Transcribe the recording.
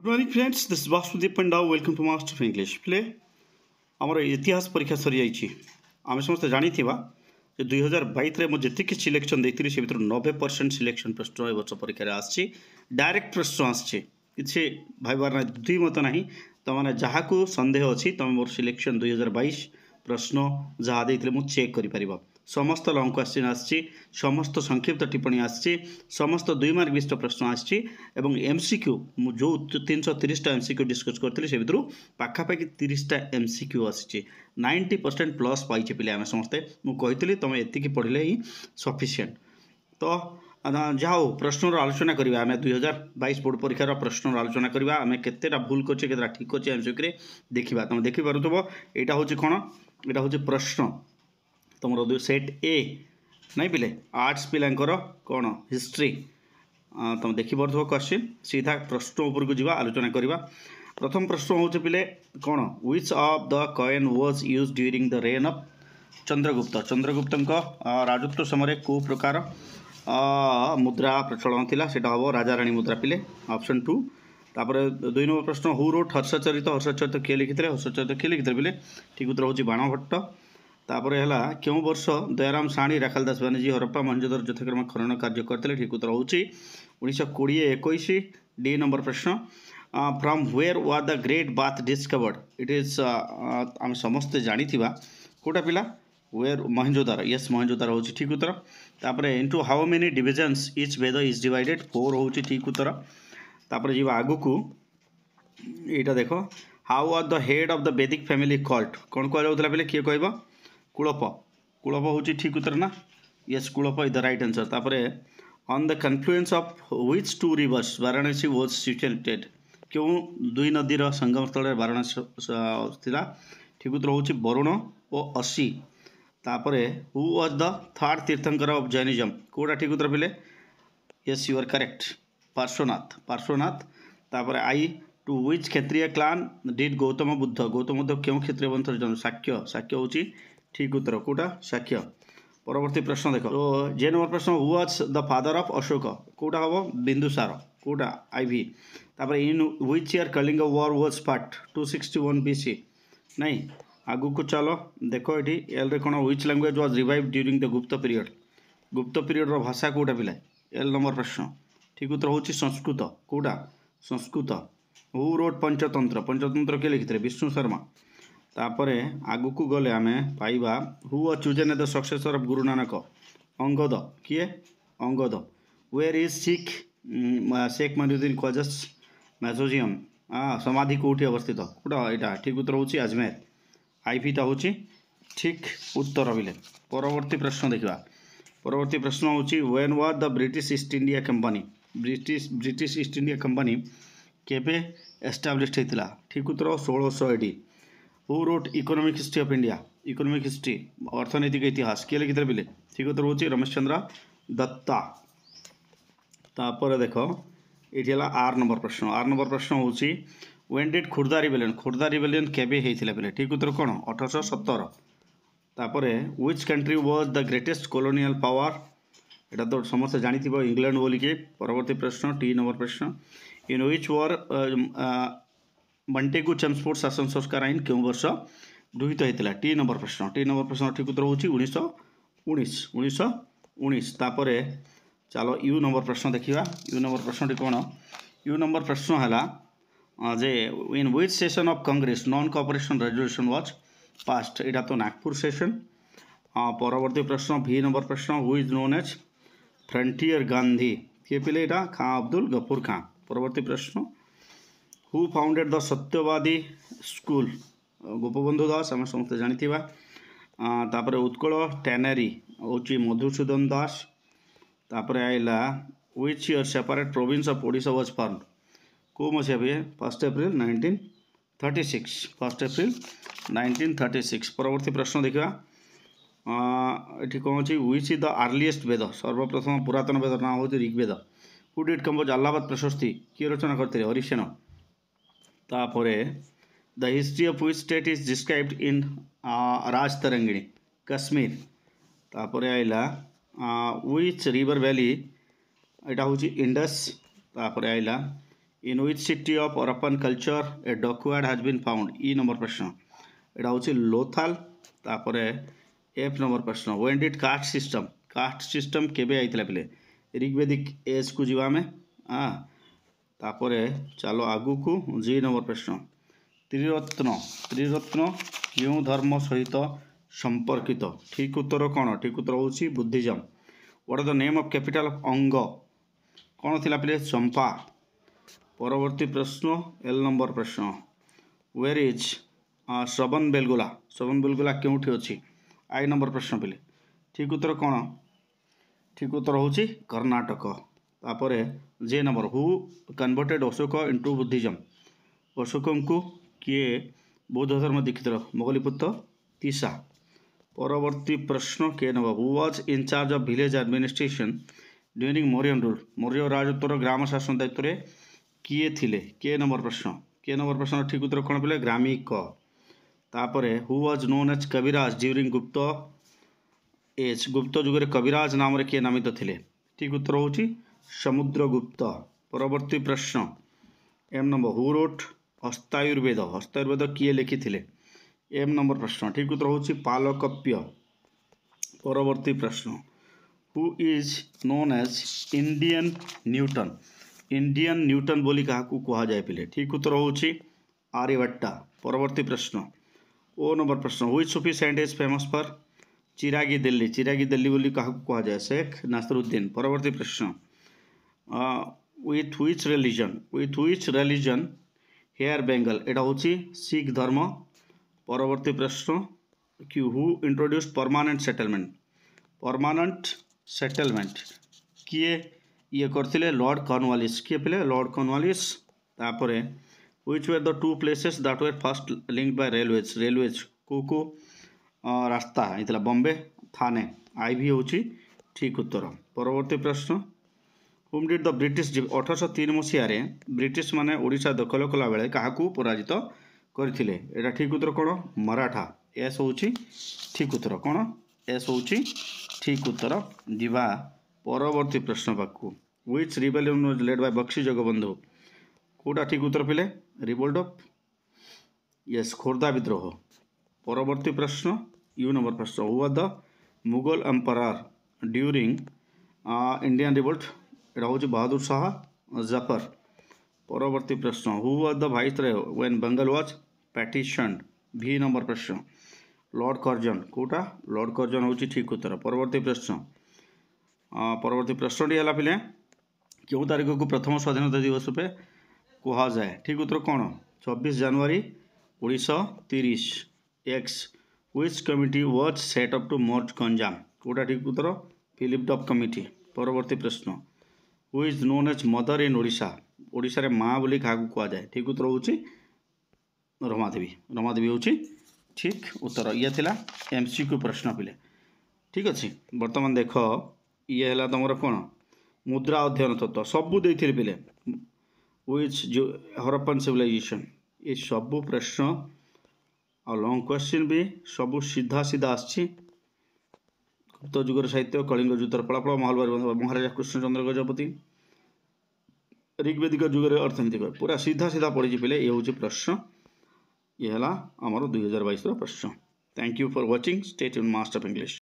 Good morning friends, this Vasudev Panda welcome to master of English. प्ले आमर इतिहास परीक्षा सरी जाइए। आम समस्त जानी जे 2022 मुझे जी सिलेक्शन देती से भर 90% सिलेक्शन प्रश्न ए वर्ष परीक्षा आसी डायरेक्ट प्रश्न आसी कि भाईबार ना द्विमत ना तुमने जहाँ को सन्देह अच्छी तुम मोर सिलेक्शन 2022 प्रश्न जहाँ देते मुझे चेक कर समस्त लंग क्वेश्चन आसी समस्त संक्षिप्त टिप्पणी आसी समस्त 2 मार्क विशिष्ट प्रश्न आसी एमसीक्यू जो 330 एमसीक्यू डिस्कस करते से भर पाखापाखि 30 एमसीक्यू आसी 90% प्लस पाई पे आम समस्ते मुझे तुम ये पढ़ले ही सफिसीयंट। तो जहाँ हो प्रश्नर आलोचना करवा आम 2022 बोर्ड परीक्षार प्रश्नर आलोचना करवा आम केतेटा भूल कर ठीक अच्छे एमसीक्यू देखा तुम देखिपुव यहाँ हूँ कौन यहाँ हूँ प्रश्न तुम सेट ए नहीं पिले आर्ट्स पिलांकर कौन हिस्ट्री तुम देखिपुव क्वेश्चन सीधा प्रश्न उपरको जीवा आलोचना करवा। प्रथम प्रश्न हूँ पिले कौन which of the coin was used during the reign of Chandragupta Chandragupta राजत्व समय को प्रकार मुद्रा प्रचलन थिला सेटा हम राजा रानी मुद्रा पिले ऑप्शन 2। तापर 2 नंबर प्रश्न हु रोट हर्षचरित किए लिखिते हर्षचरित किए लिखिते बोले ठीक उत्तर हूँ बाणभट्ट। तापर है क्यों वर्ष दयाराम साणी राखालदास बानीजी हरप्पा मोहनजोदड़ो यथाक्रम खनन कार्य करते ठीक उत्तर हूँ 1920-21। डी नंबर प्रश्न from where was the great bath discovered it is आम समस्ते जानी कौटा पिला वेयर मोहनजोदड़ो यस मोहनजोदड़ो हूँ ठीक उत्तर। तापर into how many divisions each Veda is divided 4 हूँ ठीक उत्तर। तापर जी आगु को यहाँ देख how was the head of the वैदिक फैमिली कॉल्ड कौन कहला पे किए कह कुलप कुलप हूँ ठीक उत्तर ना यस कुलप इज द राइट आंसर। तापर on the confluence of which 2 rivers Varanasi was situated क्यों 2 नदीर संगम स्थल वाराणसी था ठीक उत्तर हूँ वरुण और असी। तापर who was the third tirthankara of Jainism कौटा ठीक उत्तर पिले yes you are correct Parshvanath Parshvanath. तापर आई टू व्हिच क्षेत्रीय क्लान डिड गौतम बुद्ध क्यों क्षेत्रीय वंश जन्म शाक्य शाक्य हूँ ठीक उत्तर कौटा शाक्य। परवर्ती प्रश्न देख तो जे नंबर प्रश्न who was the father of Ashoka कौटा हम बिंदुसार कौटा आईवी। तापर in which year Kalinga war was fought 261 BC नहीं आगु को चलो देख ये एल रे कौन which language was revive during the गुप्त पीरियड भाषा कौटा पिला एल नंबर प्रश्न ठीक उत्तर हूँ संस्कृत कौटा संस्कृत। हु रोड पंचतंत्र किए लिखिते विष्णु शर्मा। तापर आगु को गले आम पाइबा who was chosen as the successor of Guru Nanak Angad किए Angad. Where is Sheikh Muhiuddin Khwaja's museum समाधि कौटी अवस्थित कौटा यहाँ ठीक उत्तर हूँ अजमेर आईवीटा हूँ ठीक उत्तर बिले। परवर्ती प्रश्न देखा परवर्ती प्रश्न हूँ when was the British East India Company British East India Company केबे एस्टाब्लिश्ड होता ठीक उत्तर 1600 AD। Who wrote economic history of India economic history अर्थनैतिक इतिहास किए लिखिते बिले ठीक उत्तर हूँ रमेश चंद्र दत्ता। तापर देख ये आर नंबर प्रश्न हूँ व्हेन डिड खुर्दा रिबेलियन केबे होता बिले ठीक उत्तर कौन 1817। तापर which country was the greatest colonial power यहाँ तो समस्त जानी इंग्लैंड बोलिके। परवर्ती प्रश्न टी नंबर प्रश्न in which war Montagu Chelmsford शासन संस्कार आईन क्यों वर्ष गृहीत होता टी नंबर प्रश्न ठीक उत्तर हूँ 1919। तापर चलो यू नंबर प्रश्न देखा यू नंबर प्रश्न कौन यू नंबर प्रश्न है जे in which session of Congress non cooperation resolution was passed यहाँ तो नागपुर सेशन। परवर्ती प्रश्न भी नंबर प्रश्न who is known as frontier Gandhi किए पिले यहाँ खां अब्दुल गफूर खां। परवर्ती प्रश्न who founded the Satyavadi school Gopabandhu Das आम समस्त जानी तापर उत्कल टैनरी हूँ मधुसूदन दास। तापर आइला which year separate province of Odisha was formed को मसीहा भी 1 एप्रिल 1936 1 एप्रिल 1936। परवर्ती प्रश्न देखा ये कौन अच्छी which is the earliest Veda सर्वप्रथम पुरातन वेद ना हूँ Rigveda. Who did compose Allahabad Prashasti किए रचना करते हरिसेन। तापर the history of which state is described in Rajatarangini Kashmir. तापर आइला व्हिच रिवर वैली यहाँ हूँ इंडस। तापर आइला in which city of Harappan culture a dockyard has been found E number प्रश्न एटा होची लोथाल तापर एफ नंबर प्रश्न व्हेन डिड कास्ट सिस्टम केबे आइतला पिले ऋग्वेदिक एज को जीवा में तापर चलो आगु को जी नंबर प्रश्न त्रिरत्न क्यों धर्म सहित संपर्कित ठीक उत्तर कौन ठीक उत्तर होची Buddhism what are the name of capital of Anga कौन थिला पिले चंपा परवर्ती प्रश्न एल नंबर प्रश्न वेयर इज श्रवण बेलगोला क्योंठी अच्छी आई नंबर प्रश्न पिले ठीक उत्तर कौन ठीक उत्तर होची कर्णाटक तापर J number who converted Ashoka into Buddhism Ashoka को किए बौद्ध धर्म दीक्षित मोगलीपुत्र तीसा परवर्ती प्रश्न K number who was in charge of village administration during Maurya राजत्वर ग्राम शासन दायित्व रे किए थिले के नंबर प्रश्न ठीक उत्तर कौन पिले ग्रामिक तापर who was known as Kaviraj during Gupta जुगे कविराज नाम रे किए नामित थिले ठीक उत्तर होची समुद्रगुप्त परवर्ती प्रश्न एम नंबर हु रोट हस्तायुर्वेद किए लिखी थिले एम नंबर प्रश्न ठीक उत्तर होची पालकप्य परवर्ती प्रश्न who is known as Indian Newton बोली क्या कह जाए पिले ठीक उत्तर होची आर्यभट्टा परवर्ती प्रश्न ओ नंबर प्रश्न which Sufi saint is famous for Chiragi Delhi बोली क्या कह जाए शेख नासरुद्दीन परवर्ती प्रश्न with which religion hair Bengal एटा होची सिख धर्म परवर्ती प्रश्न कि हु इंट्रोड्यूस परमानेंट सेटलमेंट किए ये करथिले लॉर्ड कॉर्नवालिस किए पिले लॉर्ड कॉर्नवालिस तापरे which were the two places that were first linked by railways को रास्ता इतला बॉम्बे थाने आई भी होची ठीक उत्तर परवर्ती प्रश्न हुम did the British 1803 Masih British माने ओडिशा दखल कला बेले काहाकू पराजित करथिले एटा ठीक उत्तर कोन मराठा एस होची ठीक उत्तर कोन एस होची ठीक उत्तर दिवा परवर्ती प्रश्न पाकू which rebellion was led by Bakshi Jagabandhu कोटा ठीक उत्तर पिले रिवोल्ट ऑफ यस खोर्धा विद्रोह परवर्ती प्रश्न यू नंबर प्रश्न who was the Mughal emperor during Indian revolt एटा होची बहादुर शाह जफर परवर्ती प्रश्न who was the viceroy when Bengal was partitioned V number प्रश्न लॉर्ड कर्जन कोटा लॉर्ड कर्जन होची ठीक उत्तर परवर्ती प्रश्नटी है पिले क्यों तारीख को प्रथम स्वाधीनता दिवस रूपे कह जाए ठीक उत्तर कौन 26 जनवरी 1930 एक्स which committee was set up to merge Ganjam कोटा ठीक उत्तर फिलिप डफ कमिटी परवर्ती प्रश्न who is known as mother in Odisha रे माँ बोली क्या कह जाए ठीक उत्तर होची रमादेवी होची ठीक उत्तर ये थिला एमसीक्यू प्रश्न पिले ठीक अच्छे बर्तमान देख ये है तुम कौन मुद्रा अध्ययन तत्व सबू देते पिले व्हिच जो हरप्पन सिविलाइजेशन ये सबू प्रश्न आ लॉन्ग क्वेश्चन भी सबू सीधा आसी गुप्त जुगर साहित्य कलिंग युद्धर फलाफल महाराजा कृष्णचंद्र गजपति ऋग्वेदिक जुगर अर्थनीतिक पूरा सीधा पड़ी पिले ये हूँ प्रश्न ये है आमर 2022 प्रश्न thank you for watching stay tuned master of English.